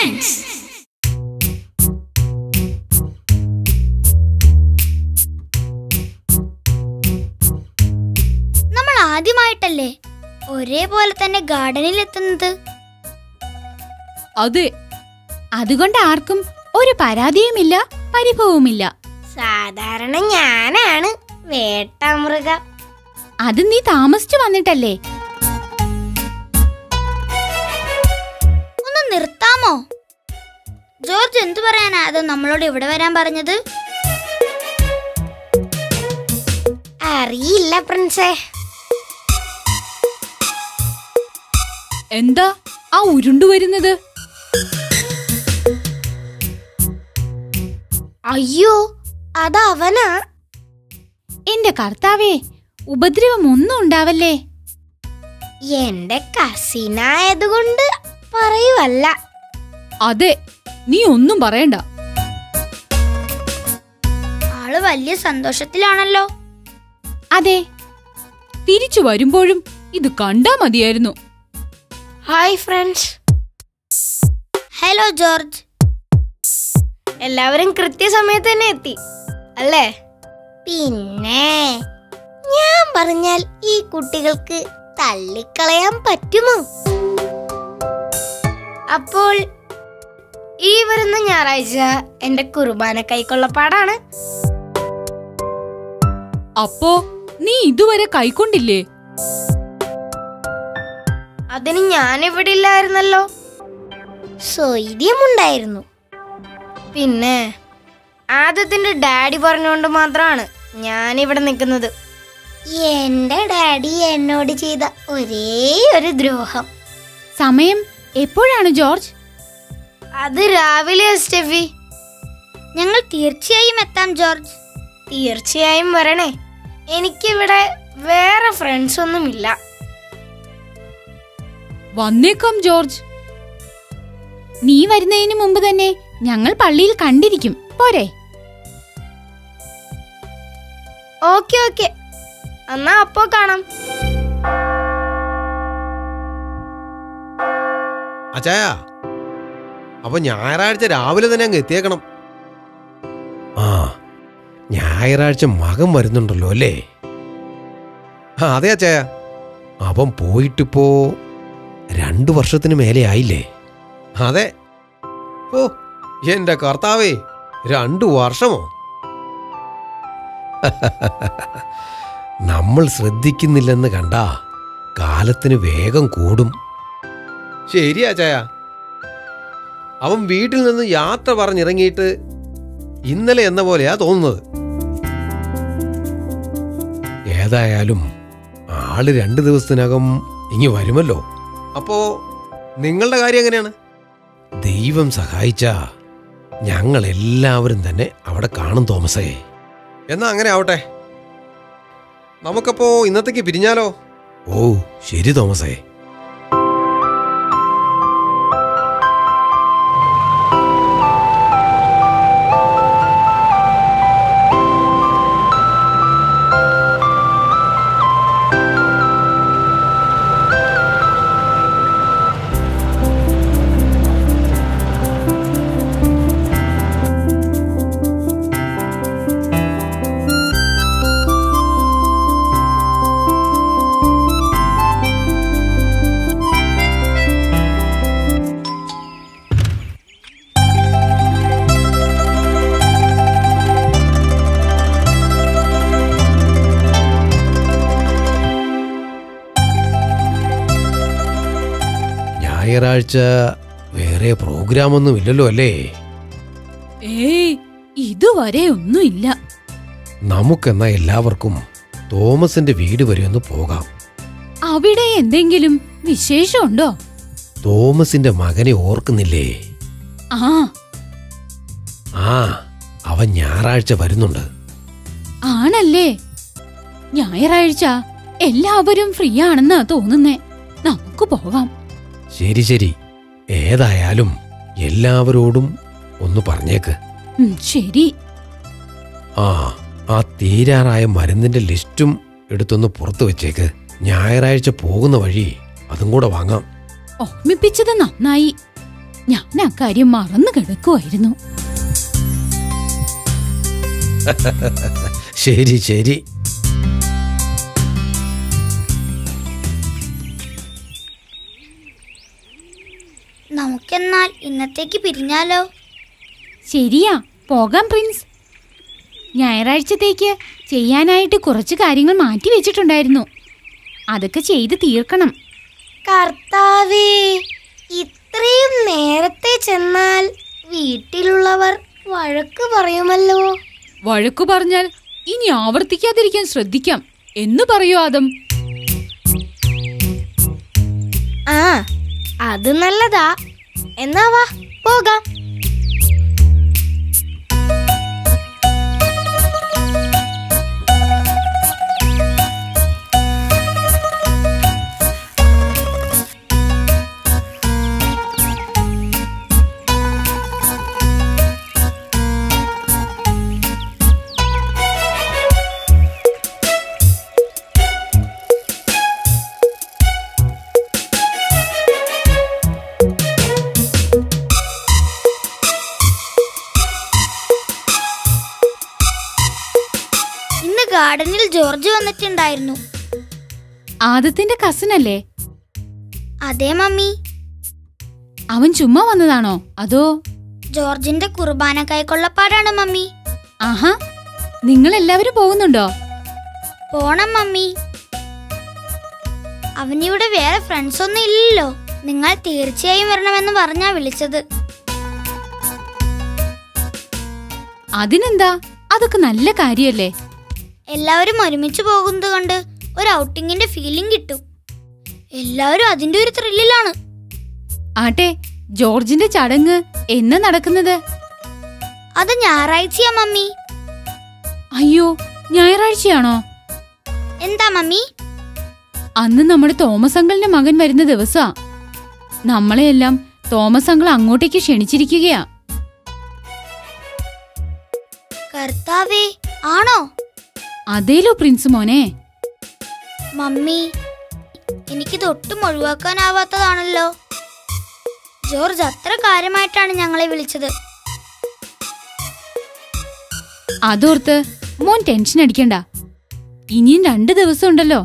Friends. നമ്മൾ ആദ്യമായിട്ടല്ലേ ഒരേപോലെ തന്നെ ഗാർഡനിൽ എത്തുന്നത്? അതെ, അതുകൊണ്ട് ആർക്കും ഒരു പരാതിയുമില്ല, പരിഭവവുമില്ല. സാധാരണ ഞാനാണ് വേട്ടമൃഗം. അത് നീ താമസിച്ചു വന്നിട്ടല്ലേ? ഒന്ന് നിർത്താമോ? ജോർജ് എന്തു പറയാനാ അത് നമ്മളോട് ഇവിടെ വരാൻ പറഞ്ഞത്? അറിയില്ല പ്രിൻസേ. എന്താ ആ ഉരുണ്ടുവരുന്നത്? അയ്യോ, അതവനാ. എന്റെ കർത്താവേ, ഉപദ്രവമൊന്നും ഉണ്ടാവല്ലേ? എന്റെ കസിനായതുകൊണ്ട് പറയുവല്ല. അതെ, നീ ഒന്നും പറയണ്ട. ആള് വലിയ സന്തോഷത്തിലാണല്ലോ. അതെ, തിരിച്ചു വരുമ്പോഴും ഇത് കണ്ടാ മതിയായിരുന്നു. Hi friends. Hello George. എല്ലാവരും കൃത്യസമയത്ത് തന്നെ എത്തി അല്ലേ? പിന്നെ ഞാൻ പറഞ്ഞാൽ ഈ കുട്ടികൾക്ക് തള്ളിക്കളയാൻ പറ്റുമോ? അപ്പോൾ ഈ വരുന്ന ഞായറാഴ്ച എന്റെ കുർബാന കൈക്കൊള്ളപ്പാടാണ്. അപ്പോ നീ ഇതുവരെ കൈക്കൊണ്ടില്ലേ? അതിന് ഞാനിവിടെ ഇല്ലായിരുന്നല്ലോ. സ്വൈര്യമുണ്ടായിരുന്നു. പിന്നെ ആദത്തിന്റെ ഡാഡി പറഞ്ഞുകൊണ്ട് മാത്രമാണ് ഞാനിവിടെ നിൽക്കുന്നത്. എന്റെ ഡാഡി എന്നോട് ചെയ്ത ഒരേ ഒരു ദ്രോഹം. സമയം എപ്പോഴാണ് ജോർജ്? അത് രാവിലെ സ്റ്റെഫി. ഞങ്ങൾ തീർച്ചയായും എത്താം ജോർജ്. തീർച്ചയായും വരണേ. എനിക്കിവിടെ വേറെ ഫ്രണ്ട്സ് ഒന്നുമില്ല. വന്നേക്കാം ജോർജ്. നീ വരുന്നതിന് മുമ്പ് തന്നെ ഞങ്ങൾ പള്ളിയിൽ കണ്ടിരിക്കും, പോരെ? ഓക്കെ ഓക്കെ, എന്നാ അപ്പോ കാണാം. അച്ചായ, അപ്പൊ ഞായറാഴ്ച രാവിലെ തന്നെ അങ്ങ് എത്തിയേക്കണം. ആ, ഞായറാഴ്ച മകൻ വരുന്നുണ്ടല്ലോ അല്ലേ? ആ അതെ അച്ചായ. അവൻ പോയിട്ടിപ്പോ 2 വർഷത്തിന് മേലെ ആയില്ലേ? അതെ. ഓ എന്റെ കർത്താവേ, 2 വർഷമോ? നമ്മൾ ശ്രദ്ധിക്കുന്നില്ലെന്ന് കണ്ടാ കാലത്തിന് വേഗം കൂടും. ശരിയാ ചായ. അവൻ വീട്ടിൽ നിന്ന് യാത്ര പറഞ്ഞിറങ്ങിയിട്ട് ഇന്നലെ എന്ന പോലെയാ തോന്നുന്നത്. ഏതായാലും ആള് 2 ദിവസത്തിനകം ഇങ്ങ് വരുമല്ലോ. അപ്പോ നിങ്ങളുടെ കാര്യം എങ്ങനെയാണ്? ദൈവം സഹായിച്ചാ ഞങ്ങൾ എല്ലാവരും തന്നെ അവിടെ കാണും തോമസേ. എന്നാ അങ്ങനെ ആവട്ടെ. നമുക്കപ്പോ ഇന്നത്തേക്ക് പിരിഞ്ഞാലോ? ഓ ശരി തോമസേ. ഞായറാഴ്ച വേറെ പ്രോഗ്രാമൊന്നും ഇല്ലല്ലോ അല്ലേ? ഏയ്, ഇതുവരെ ഒന്നുമില്ല. നമുക്കെന്നാ എല്ലാവർക്കും തോമസിന്റെ വീട് വരെ ഒന്ന് പോകാം. അവിടെ എന്തെങ്കിലും വിശേഷമുണ്ടോ? തോമസിന്റെ മകനെ ഓർക്കുന്നില്ലേ? ആ, അവൻ ഞായറാഴ്ച വരുന്നുണ്ട്. ആണല്ലേ? ഞായറാഴ്ച എല്ലാവരും ഫ്രീ ആണെന്നാ തോന്നുന്നേ. നമുക്ക് പോകാം. ശരി ശരി. ഏതായാലും എല്ലാവരോടും ഒന്ന് പറഞ്ഞേക്ക്. ശരി. ആ തീരാറായ മരുന്നിന്റെ ലിസ്റ്റും എടുത്തൊന്ന് പുറത്തു വെച്ചേക്ക്. ഞായറാഴ്ച പോകുന്ന വഴി അതും കൂടെ വാങ്ങാം. ഓർമ്മിപ്പിച്ചത് നന്നായി. ഞാൻ അക്കാര്യം മറന്നു കിടക്കുമായിരുന്നു. ശരി ശരി. നമുക്കെന്നാൽ ഇന്നത്തേക്ക് പിരിഞ്ഞാലോ? ശരിയാ, പോകാം പ്രിൻസ്. ഞായറാഴ്ചത്തേക്ക് ചെയ്യാനായിട്ട് കുറച്ച് കാര്യങ്ങൾ മാറ്റി വെച്ചിട്ടുണ്ടായിരുന്നു. അതൊക്കെ ചെയ്ത് തീർക്കണം. കർത്താവേ, ഇത്രയും നേരത്തെ ചെന്നാൽ വീട്ടിലുള്ളവർ വഴക്ക് പറയുമല്ലോ. വഴക്കു പറഞ്ഞാൽ ഇനി ആവർത്തിക്കാതിരിക്കാൻ ശ്രദ്ധിക്കാം എന്ന് പറയൂ ആദം. ആ, അത് നല്ലതാ. എന്നാ വാ പോകാം. ഗാർഡനിൽ ജോർജ് വന്നിട്ടുണ്ടായിരുന്നു. ആദത്തിന്റെ കസിനല്ലേ? അതെ മമ്മി. അവൻ ചുമ്മാ വന്നതാണോ അതോ? ജോർജിന്റെ കുർബാന കൈക്കൊള്ളപ്പാടാണ് മമ്മി. ആഹാ, നിങ്ങൾ എല്ലാവരും പോകുന്നുണ്ടോ? പോണം മമ്മി. അവനിവിടെ വേറെ ഫ്രണ്ട്സ് ഒന്നും ഇല്ലല്ലോ. നിങ്ങൾ തീർച്ചയായും വരണമെന്ന് പറഞ്ഞാ വിളിച്ചത്. അതിനെന്താ, അതൊക്കെ നല്ല കാര്യല്ലേ. എല്ലാവരും ഒരുമിച്ച് പോകുന്നത് കൊണ്ട് ഒരു ഔട്ടിങ്ങിന്റെ ഫീലിംഗ് കിട്ടും. എല്ലാവരും അതിന്റെ ഒരു ത്രില്ലിലാണ്. ആട്ടെ, ജോർജിന്റെ ചടങ്ങ് എന്നാ നടക്കുന്നത്? അത് ഞായറാഴ്ചയാ മമ്മി. അയ്യോ, ഞായറാഴ്ചയാണോ? എന്താ മമ്മി? അന്ന് നമ്മുടെ തോമസ് അങ്കിളിന്റെ മകൻ വരുന്ന ദിവസാ. നമ്മളെയെല്ലാം തോമസ് അങ്കിൾ അങ്ങോട്ടേക്ക് ക്ഷണിച്ചിരിക്കുകയാ. കർത്താവേ, ആണോ? അതേലോ പ്രിൻസ് മോനെ. മമ്മി, എനിക്കിത് ഒട്ടും ഒഴിവാക്കാനാവാത്തതാണല്ലോ. ജോർജ് അത്ര കാര്യമായിട്ടാണ് ഞങ്ങളെ വിളിച്ചത്. അതോർത്ത് മോൻ ടെൻഷൻ അടിക്കണ്ട. ഇനിയും 2 ദിവസം ഉണ്ടല്ലോ.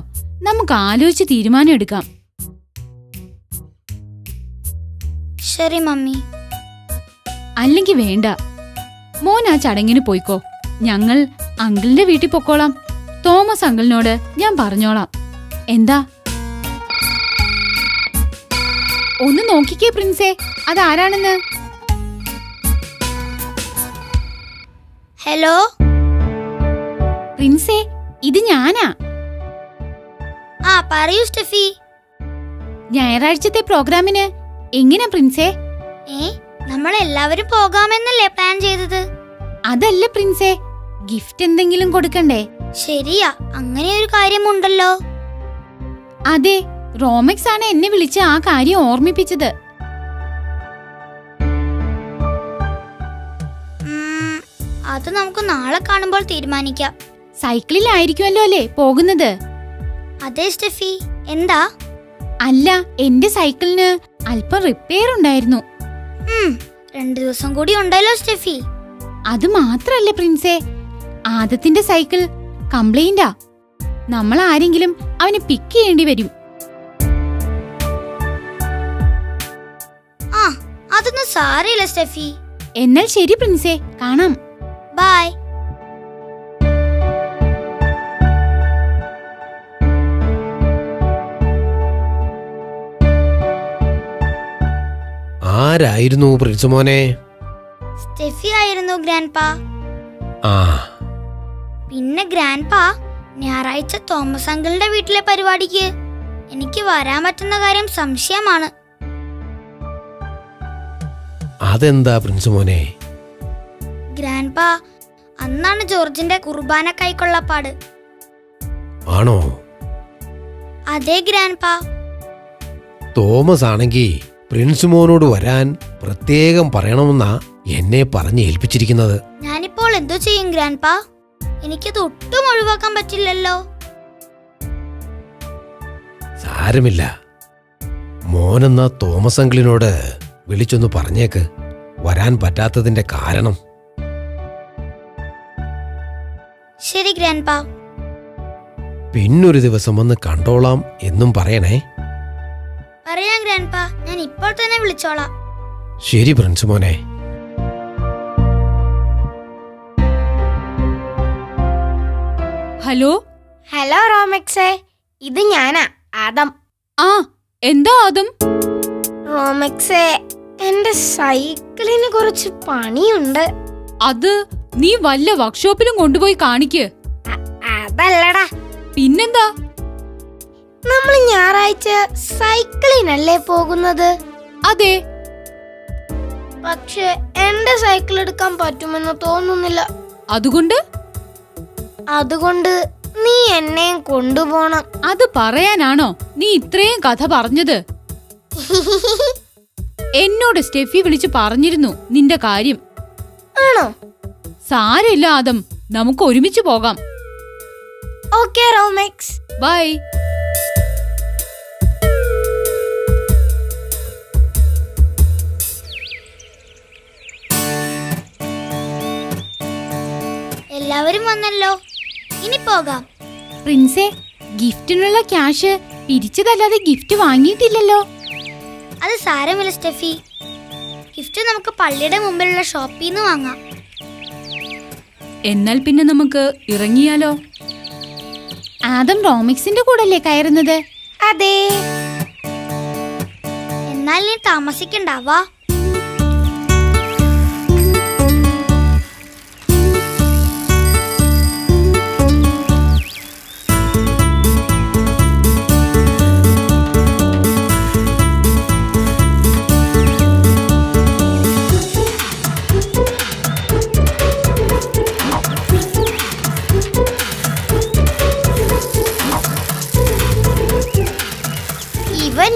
നമുക്ക് ആലോചിച്ച് തീരുമാനം എടുക്കാം. ശരി മമ്മി. അല്ലെങ്കിൽ വേണ്ട, മോൻ ആ ചടങ്ങിന് പോയിക്കോ. ഞങ്ങൾ അങ്കിളിന്റെ വീട്ടിൽ പൊക്കോളാം. തോമസ് അങ്കിളിനോട് ഞാൻ പറഞ്ഞോളാം. എന്താ? ഒന്ന് നോക്കിക്കേ പ്രിൻസേ, അതാരാണെന്ന്. ഹലോ പ്രിൻസേ, ഇത് ഞാനാ. ആ, പറയൂ സ്റ്റെഫി. ഞായറാഴ്ചത്തെ പ്രോഗ്രാമിന് എങ്ങനെയാ പ്രിൻസേ? നമ്മൾ എല്ലാവരും പോകാമെന്നല്ലേ പ്ലാൻ ചെയ്തത്? അതല്ല പ്രിൻസേ, ഗിഫ്റ്റ് എന്തെങ്കിലും കൊടുക്കണ്ടേ? ശരിയാ, അങ്ങനെ ഒരു കാര്യമുണ്ടല്ലോ. അതെ, റോമെക്സ് ആണ് എന്നെ വിളിച്ച് ആ കാര്യം ഓർമ്മിപ്പിച്ചത്. അത് നമുക്ക് നാളെ കാണുമ്പോൾ തീരുമാനിക്കാം. സൈക്കിളിലായിരിക്കുമല്ലോ അല്ലേ പോകുന്നത്? അതെ സ്റ്റെഫി. എന്താ? അല്ല, എന്റെ സൈക്കിളിന് അല്പം റിപ്പയർ ഉണ്ടായിരുന്നു. 2 ദിവസം കൂടി ഉണ്ടല്ലോ സ്റ്റെഫി. അത് മാത്രല്ല പ്രിൻസേ, ആദത്തിന്റെ സൈക്കിൾ കംപ്ലൈന്റാ. നമ്മൾ ആരെങ്കിലും അവനെ പിക്ക് ചെയ്യേണ്ടി വരും. ആ, അതൊന്നും സാരമില്ല സ്റ്റെഫി. എന്നാൽ ശരി പ്രിൻസേ, കാണാം. ബൈ. ആരായിരുന്നു പ്രിൻസ് മോനെ? സ്റ്റെഫി ആയിരുന്നു ഗ്രാൻഡ്പാ. ആ, പിന്നെ ഗ്രാൻഡ്പാ, ഞായറാഴ്ച തോമസ് അങ്കിളിന്റെ വീട്ടിലെ പരിപാടിക്ക് എനിക്ക് വരാൻ പറ്റുന്ന കാര്യം സംശയമാണ്. അതെന്താ പ്രിൻസ് മോനെ? ഗ്രാൻഡ്പാ, അന്നാണ് ജോർജിന്റെ കുർബാന കൈക്കൊള്ളപ്പാട്. ആണോ? അതെ ഗ്രാൻഡ്പാ. തോമസ് ആണെങ്കി പ്രിൻസ് മോനോട് വരാൻ പ്രത്യേകം പറയണമെന്നാ എന്നെ പറഞ്ഞ് ഏൽപ്പിച്ചിരിക്കുന്നത്. ഞാനിപ്പോൾ എന്തോ ചെയ്യും ഗ്രാൻഡ്പാ? എനിക്കത് ഒട്ടും ഒഴിവാക്കാൻ പറ്റില്ലല്ലോ. സാരമില്ല, മോനെന്നാ തോമസ് അങ്കിളിനോട് വിളിച്ചൊന്ന് പറഞ്ഞേക്ക് വരാൻ പറ്റാത്തതിന്റെ കാരണം. ശരി ഗ്രാൻഡ്പാ. പിന്നൊരു ദിവസം വന്ന് കണ്ടോളാം എന്നും പറയണേ. പറയാം ഗ്രാൻഡ്പാ, ഞാൻ ഇപ്പോൾ തന്നെ വിളിച്ചോളാം. ശരി പ്രിൻസ് മോനെ. ഹലോ. ഹലോ റോമെക്സേ, ഇത് ഞാനാ, ആദം. ആ, എന്താ ആദം? റോമെക്സേ, എന്റെ സൈക്കിളിന് കുറച്ച് പണിയുണ്ട്. അത് നീ വല്ല വർക്ക്ഷോപ്പിലും കൊണ്ടുപോയി കാണിക്ക്. അതല്ലടാ. പിന്നെന്താ? നമ്മൾ ഞായറാഴ്ച സൈക്കിളിനല്ലേ പോകുന്നത്? അതെ. പക്ഷെ എന്റെ സൈക്കിൾ എടുക്കാൻ പറ്റുമെന്ന് തോന്നുന്നില്ല. അതുകൊണ്ട് നീ എന്നെയും കൊണ്ടുപോണം. അത് പറയാനാണോ നീ ഇത്രയും കഥ പറഞ്ഞത്? എന്നോട് സ്റ്റെഫി വിളിച്ചു പറഞ്ഞിരുന്നു നിന്റെ കാര്യം. ആണോ? സാരമില്ല ആദം, നമുക്ക് ഒരുമിച്ച് പോകാം. Okay Romex, bye. എല്ലാവരും വന്നല്ലോ, ഇനി പോകാം. പ്രിൻസേ, ഗിഫ്റ്റിനുള്ള ക്യാഷ് പിരിച്ചതല്ലാതെ ഗിഫ്റ്റ് വാങ്ങിയിട്ടില്ലല്ലോ. അത് സാരമില്ല സ്റ്റെഫി, ഗിഫ്റ്റ് നമുക്ക് പള്ളിയുടെ മുമ്പിലുള്ള ഷോപ്പിൽ നിന്ന് വാങ്ങാം. എന്നാൽ പിന്നെ നമുക്ക് ഇറങ്ങിയാലോ? ആദം റോമിക്സിന്റെ കൂടല്ലേ കയറുന്നത്? അതെ. എന്നാൽ നീ താമസിക്കണ്ടാവാ.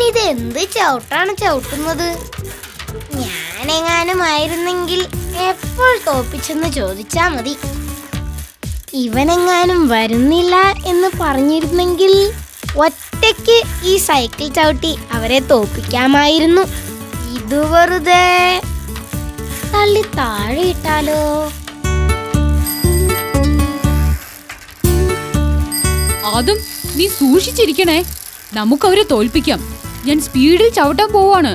ഇത് എന്ത് ചവിട്ടാണ് ചവിട്ടുന്നത്? ഞാനെങ്ങാനും ആയിരുന്നെങ്കിൽ എപ്പോൾ തോപ്പിച്ചെന്ന് ചോദിച്ചാ മതി. ഇവനെങ്ങാനും വരുന്നില്ല എന്ന് പറഞ്ഞിരുന്നെങ്കിൽ ഒറ്റയ്ക്ക് ഈ സൈക്കിൾ ചവിട്ടി അവരെ തോപ്പിക്കാമായിരുന്നു. ഇത് വെറുതെ തള്ളി താഴെ ഇട്ടാലോ? ആദം, നീ സൂക്ഷിച്ചിരിക്കണേ, നമുക്കവരെ തോൽപ്പിക്കാം. ഞാൻ സ്പീഡിൽ ചവിട്ടാൻ പോവാണ്.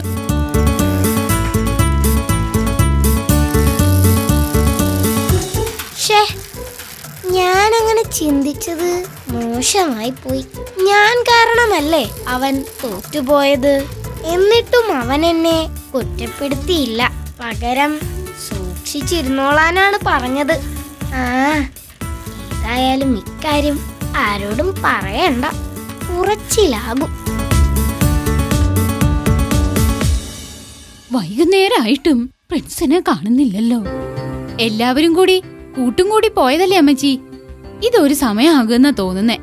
ഞാനങ്ങനെ ചിന്തിച്ചത് മോശമായി പോയി. ഞാൻ കാരണമല്ലേ അവൻ തോറ്റുപോയത്. എന്നിട്ടും അവൻ എന്നെ കുറ്റപ്പെടുത്തിയില്ല. പകരം സൂക്ഷിച്ചിരുന്നോളാനാണ് പറഞ്ഞത്. ഏതായാലും ഇക്കാര്യം ആരോടും പറയണ്ട, കുറച്ചിലാകും. വൈകുന്നേരമായിട്ടും പ്രിൻസിനെ കാണുന്നില്ലല്ലോ. എല്ലാവരും കൂടി കൂട്ടും കൂടി പോയതല്ലേ അമ്മച്ചി? ഇതൊരു സമയമാകുന്ന തോന്നുന്നേ.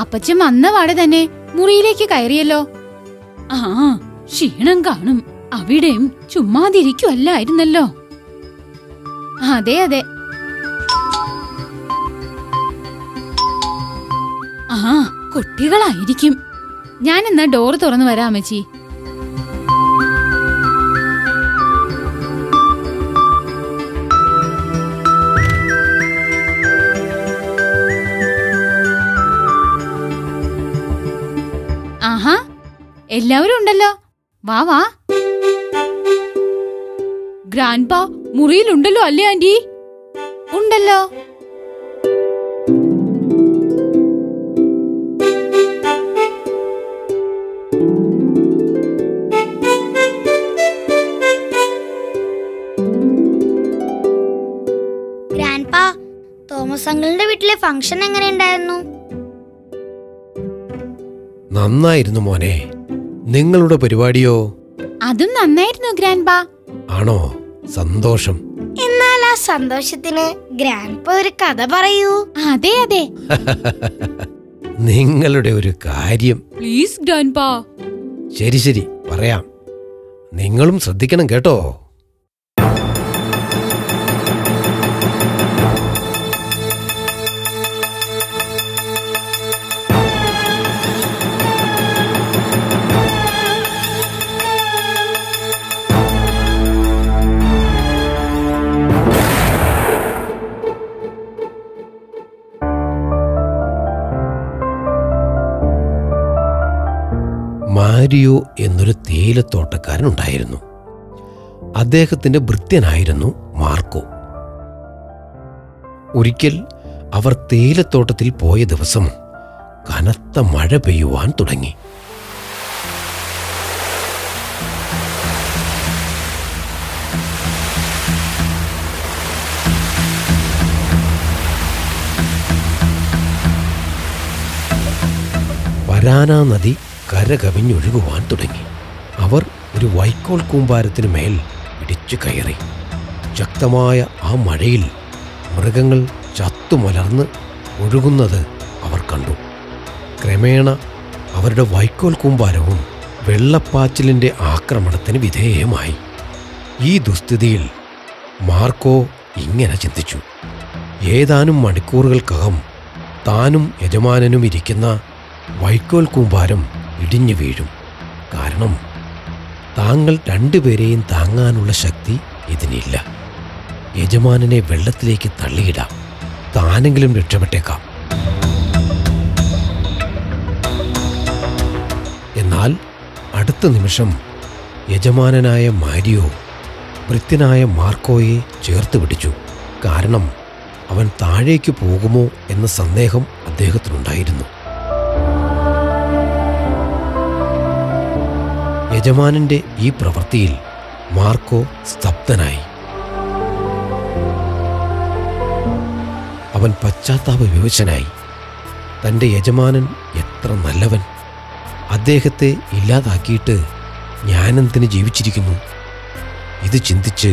അപ്പച്ചൻ വന്ന പാടെ തന്നെ മുറിയിലേക്ക് കയറിയല്ലോ. ആ, ക്ഷീണം കാണും. അവിടെയും ചുമ്മാതിരിക്കുവല്ലായിരുന്നല്ലോ. അതെ അതെ. ആ, കുട്ടികളായിരിക്കും. ഞാൻ എന്നാ ഡോറ് തുറന്നു വരാം അമ്മച്ചി. ആഹാ, എല്ലാവരും ഉണ്ടല്ലോ. വാ വാ. ഗ്രാൻഡ്പാ മുറിയിലുണ്ടല്ലോ അല്ലേ ആന്റി? ഉണ്ടല്ലോ. ഗ്രാൻഡ്പാ, തോമസ് അങ്കിളിന്റെ വീട്ടിലെ ഫംഗ്ഷൻ എങ്ങനെയുണ്ടായിരുന്നു? നന്നായിരുന്നു മോനെ. നിങ്ങളുടെ പരിപാടിയോ? അതും നന്നായിരുന്നു ഗ്രാൻഡ്പാ. ആണോ? സന്തോഷം. എന്നാൽ ആ സന്തോഷത്തിന് ഗ്രാൻഡ്പാ ഒരു കഥ പറയൂ. അതെ അതെ. നിങ്ങളുടെ ഒരു കാര്യം. Please grandpa. ശരി ശരി, പറയാം. നിങ്ങളും ശ്രദ്ധിക്കണം കേട്ടോ. മാരിയോ എന്നൊരു തേയിലത്തോട്ടക്കാരനുണ്ടായിരുന്നു. അദ്ദേഹത്തിന്റെ ഭൃത്യനായിരുന്നു മാർക്കോ. ഒരിക്കൽ അവർ തേയിലത്തോട്ടത്തിൽ പോയ ദിവസം കനത്ത മഴ പെയ്യുവാൻ തുടങ്ങി. വരാന നദി കരകവിഞ്ഞൊഴുകുവാൻ തുടങ്ങി. അവർ ഒരു വൈക്കോൽ കൂമ്പാരത്തിന് മേൽ പിടിച്ചു കയറി. ശക്തമായ ആ മഴയിൽ മൃഗങ്ങൾ ചത്തുമലർന്ന് ഒഴുകുന്നത് അവർ കണ്ടു. ക്രമേണ അവരുടെ വൈക്കോൽ കൂമ്പാരവും വെള്ളപ്പാച്ചിലിൻ്റെ ആക്രമണത്തിന് വിധേയമായി. ഈ ദുസ്ഥിതിയിൽ മാർക്കോ ഇങ്ങനെ ചിന്തിച്ചു: ഏതാനും മണിക്കൂറുകൾക്കകം താനും യജമാനനും ഇരിക്കുന്ന വൈക്കോൽ കൂമ്പാരം ഇടിഞ്ഞു വീഴും. കാരണം താങ്കൾ രണ്ടുപേരെയും താങ്ങാനുള്ള ശക്തി ഇതിനില്ല. യജമാനനെ വെള്ളത്തിലേക്ക് തള്ളിയിടാം, താനെങ്കിലും രക്ഷപ്പെട്ടേക്കാം. എന്നാൽ അടുത്ത നിമിഷം യജമാനനായ മാരിയോ ഭൃത്യനായ മാർക്കോയെ ചേർത്ത് പിടിച്ചു. കാരണം അവൻ താഴേക്ക് പോകുമോ എന്ന സന്ദേഹം അദ്ദേഹത്തിനുണ്ടായിരുന്നു. യജമാനന്റെ ഈ പ്രവൃത്തിയിൽ മാർക്കോ സ്തബ്ധനായി. അവൻ പശ്ചാത്താപ വിവശനായി. തൻ്റെ യജമാനൻ എത്ര നല്ലവൻ! അദ്ദേഹത്തെ ഇല്ലാതാക്കിയിട്ട് ഞാനെന്തിന് ജീവിച്ചിരിക്കുന്നു? ഇത് ചിന്തിച്ച്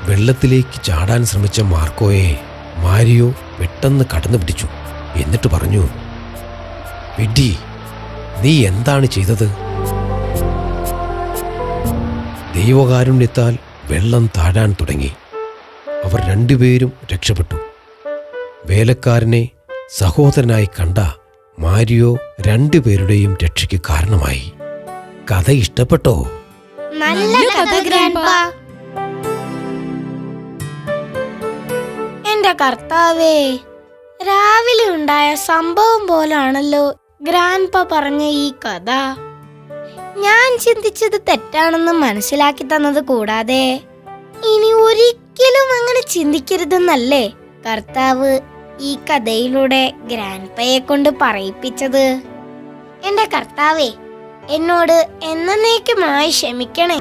വെള്ളത്തിലേക്ക് ചാടാൻ ശ്രമിച്ച മാർക്കോയെ മാരിയോ പെട്ടെന്ന് കടന്നു പിടിച്ചു. എന്നിട്ട് പറഞ്ഞു: വിഡ്ഢി, നീ എന്താണ് ചെയ്തത്? ദൈവകാരുണ്യത്താൽ വെള്ളം താഴാൻ തുടങ്ങി. അവർ രണ്ടുപേരും രക്ഷപ്പെട്ടു. വേലക്കാരനെ സഹോദരനായി കണ്ട മാരിയോ രണ്ടുപേരുടെയും രക്ഷയ്ക്ക് കാരണമായി. കഥ ഇഷ്ടപ്പെട്ടോ? നല്ല കഥ ഗ്രാൻഡ്പാ. എന്റെ കർത്താവേ, രാവിലെ ഉണ്ടായ സംഭവം പോലാണല്ലോ ഗ്രാൻഡ്പാ പറഞ്ഞ ഈ കഥ. ഞാൻ ചിന്തിച്ചത് തെറ്റാണെന്ന് മനസ്സിലാക്കി തന്നത് കൂടാതെ ഇനി ഒരിക്കലും അങ്ങനെ ചിന്തിക്കരുതെന്നല്ലേ കർത്താവ് ഈ കഥയിലൂടെ ഗ്രാൻഡ്പയെ കൊണ്ട് പറയിപ്പിച്ചത്? എന്റെ കർത്താവേ, എന്നോട് എന്നേക്കുമായി ക്ഷമിക്കണേ.